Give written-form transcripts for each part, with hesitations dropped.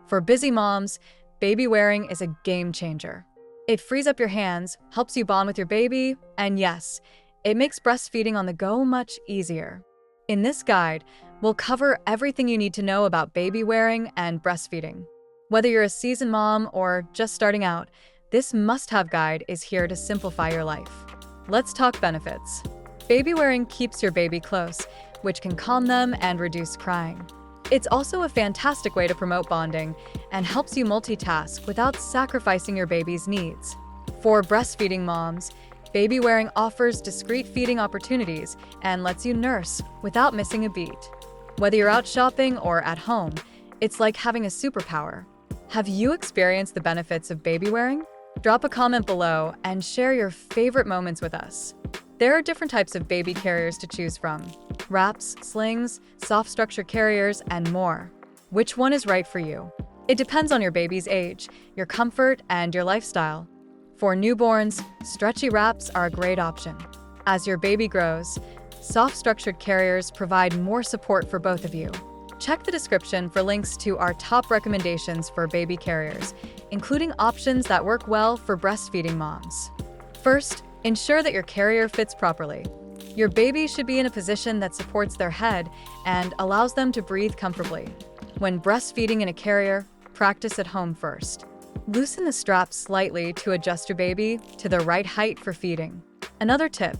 For busy moms, baby wearing is a game changer. It frees up your hands, helps you bond with your baby, and yes, it makes breastfeeding on the go much easier. In this guide, we'll cover everything you need to know about baby wearing and breastfeeding. Whether you're a seasoned mom or just starting out, this must-have guide is here to simplify your life. Let's talk benefits. Baby wearing keeps your baby close, which can calm them and reduce crying. It's also a fantastic way to promote bonding and helps you multitask without sacrificing your baby's needs. For breastfeeding moms, baby wearing offers discreet feeding opportunities and lets you nurse without missing a beat. Whether you're out shopping or at home, it's like having a superpower. Have you experienced the benefits of baby wearing? Drop a comment below and share your favorite moments with us. There are different types of baby carriers to choose from: wraps, slings, soft structure carriers, and more. Which one is right for you? It depends on your baby's age, your comfort, and your lifestyle. For newborns, stretchy wraps are a great option. As your baby grows, soft structured carriers provide more support for both of you. Check the description for links to our top recommendations for baby carriers, including options that work well for breastfeeding moms. First, ensure that your carrier fits properly. Your baby should be in a position that supports their head and allows them to breathe comfortably. When breastfeeding in a carrier, practice at home first. Loosen the straps slightly to adjust your baby to the right height for feeding. Another tip: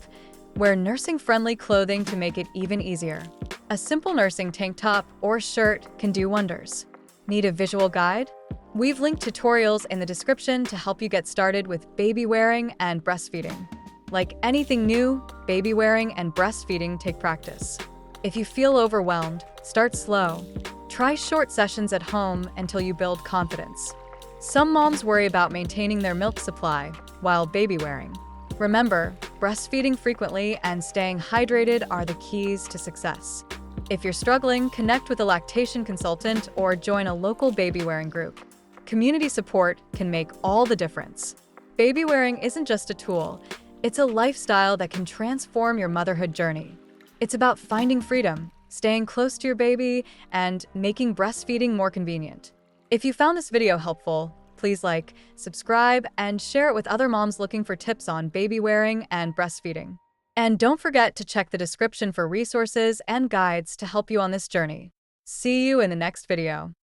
wear nursing-friendly clothing to make it even easier. A simple nursing tank top or shirt can do wonders. Need a visual guide? We've linked tutorials in the description to help you get started with baby wearing and breastfeeding. Like anything new, baby wearing and breastfeeding take practice. If you feel overwhelmed, start slow. Try short sessions at home until you build confidence. Some moms worry about maintaining their milk supply while baby wearing. Remember, breastfeeding frequently and staying hydrated are the keys to success. If you're struggling, connect with a lactation consultant or join a local baby wearing group. Community support can make all the difference. Baby wearing isn't just a tool, it's a lifestyle that can transform your motherhood journey. It's about finding freedom, staying close to your baby, and making breastfeeding more convenient. If you found this video helpful, please like, subscribe, and share it with other moms looking for tips on baby wearing and breastfeeding. And don't forget to check the description for resources and guides to help you on this journey. See you in the next video.